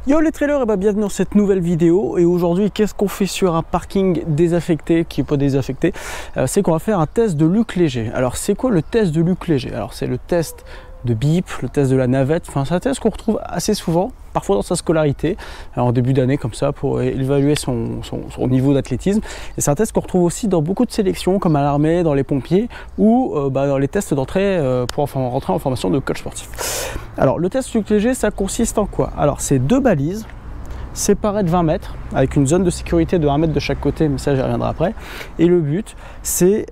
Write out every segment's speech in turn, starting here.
Yo les trailers, et bienvenue dans cette nouvelle vidéo. Et aujourd'hui, qu'est-ce qu'on fait sur un parking désaffecté, qui n'est pas désaffecté? C'est qu'on va faire un test de Luc Léger. Alors c'est quoi le test de Luc Léger? Alors c'est le test de bip, le test de la navette, enfin c'est un test qu'on retrouve assez souvent, parfois dans sa scolarité, en début d'année comme ça, pour évaluer son niveau d'athlétisme. Et c'est un test qu'on retrouve aussi dans beaucoup de sélections, comme à l'armée, dans les pompiers, ou dans les tests d'entrée pour rentrer en formation de coach sportif. Alors le test Luc Léger, ça consiste en quoi? Alors c'est deux balises séparées de 20 mètres, avec une zone de sécurité de 1 mètre de chaque côté, mais ça j'y reviendrai après. Et le but, c'est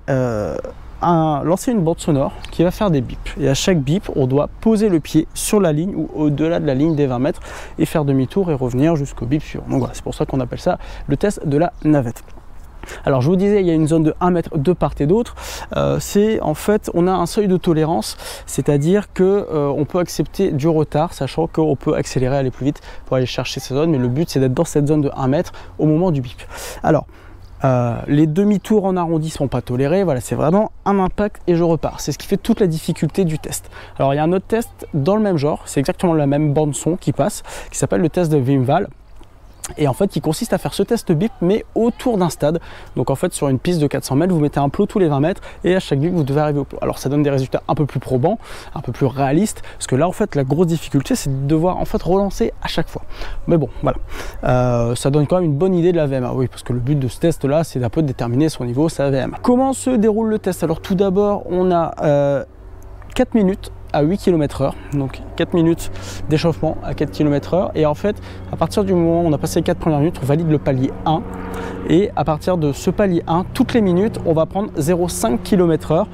lancer une bande sonore qui va faire des bips, et à chaque bip on doit poser le pied sur la ligne ou au-delà de la ligne des 20 mètres et faire demi-tour et revenir jusqu'au bip suivant. Donc voilà, c'est pour ça qu'on appelle ça le test de la navette. Alors je vous disais, il y a une zone de 1 mètre de part et d'autre. C'est en fait, on a un seuil de tolérance, c'est-à-dire que on peut accepter du retard, sachant qu'on peut accélérer, aller plus vite pour aller chercher ces zones, mais le but c'est d'être dans cette zone de 1 mètre au moment du bip. Alors les demi-tours en arrondi ne sont pas tolérés, voilà, c'est vraiment un impact et je repars. C'est ce qui fait toute la difficulté du test. Alors il y a un autre test dans le même genre, c'est exactement la même bande son qui passe, qui s'appelle le test de Wim Wall. Et en fait, qui consiste à faire ce test bip, mais autour d'un stade. Donc en fait, sur une piste de 400 mètres, vous mettez un plot tous les 20 mètres, et à chaque bip, vous devez arriver au plot. Alors ça donne des résultats un peu plus probants, un peu plus réalistes, parce que là, en fait, la grosse difficulté, c'est de devoir en fait relancer à chaque fois. Mais bon, voilà. Ça donne quand même une bonne idée de la VMA, oui, parce que le but de ce test-là, c'est d'un peu de déterminer son niveau, sa VMA. Comment se déroule le test? Alors tout d'abord, on a 4 minutes à 8 km/h, donc 4 minutes d'échauffement à 4 km/h, et en fait à partir du moment où on a passé les 4 premières minutes, on valide le palier 1, et à partir de ce palier 1, toutes les minutes on va prendre 0,5 km/h,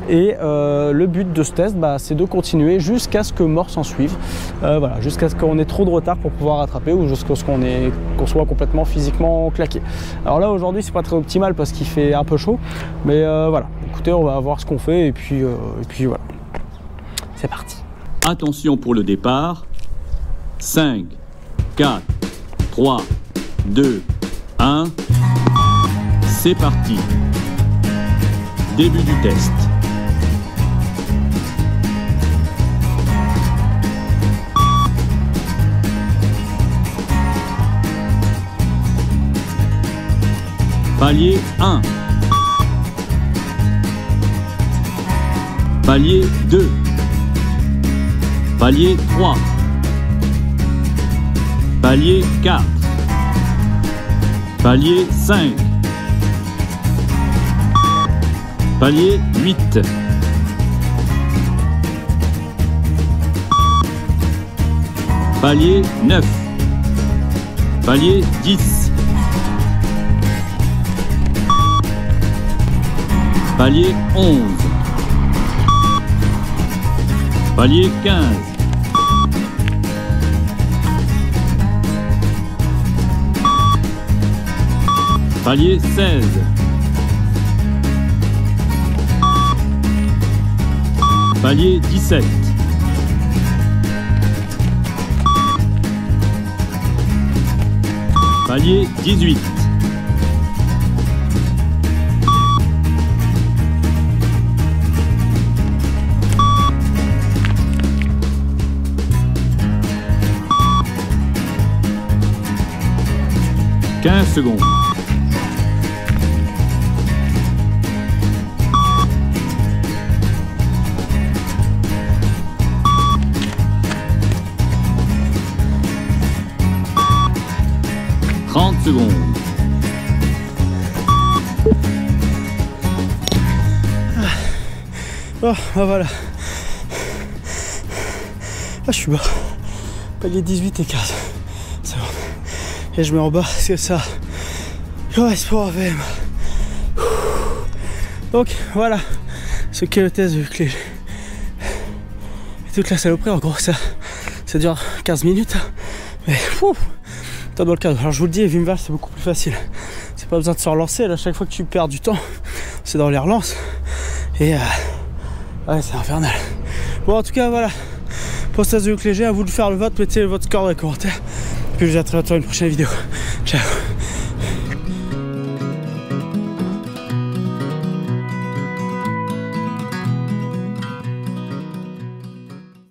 et le but de ce test, c'est de continuer jusqu'à ce que mort s'en suive, voilà, jusqu'à ce qu'on ait trop de retard pour pouvoir rattraper, ou jusqu'à ce qu'on soit complètement physiquement claqué. Alors là aujourd'hui c'est pas très optimal parce qu'il fait un peu chaud, mais voilà, écoutez, on va voir ce qu'on fait, et puis voilà. C'est parti. Attention pour le départ. 5, 4, 3, 2, 1. C'est parti. Début du test. Palier 1. Palier 2. Palier 3. Palier 4. Palier 5. Palier 8. Palier 9. Palier 10. Palier 11. Palier 15. Palier 16. Palier 17. Palier 18. « 15 secondes. » 30 secondes. Oh, voilà. Je suis bas. Palier 18 et 15. C'est bon. Et je mets en bas parce que ça correspond à VM. Donc voilà ce qu'est le test de Luc Léger. Et toute la saloperie, en gros, ça dure 15 minutes. Mais dans le cadre. Alors je vous le dis, Wim Wall c'est beaucoup plus facile. C'est pas besoin de se relancer. Là, chaque fois que tu perds du temps, c'est dans les relances. Et ouais, c'est infernal. Bon, en tout cas, voilà. Pour ce test de Luc Léger, à vous de faire le vote. Mettez votre score dans les commentaires. Puis je vous dis à très bientôt dans une prochaine vidéo. Ciao.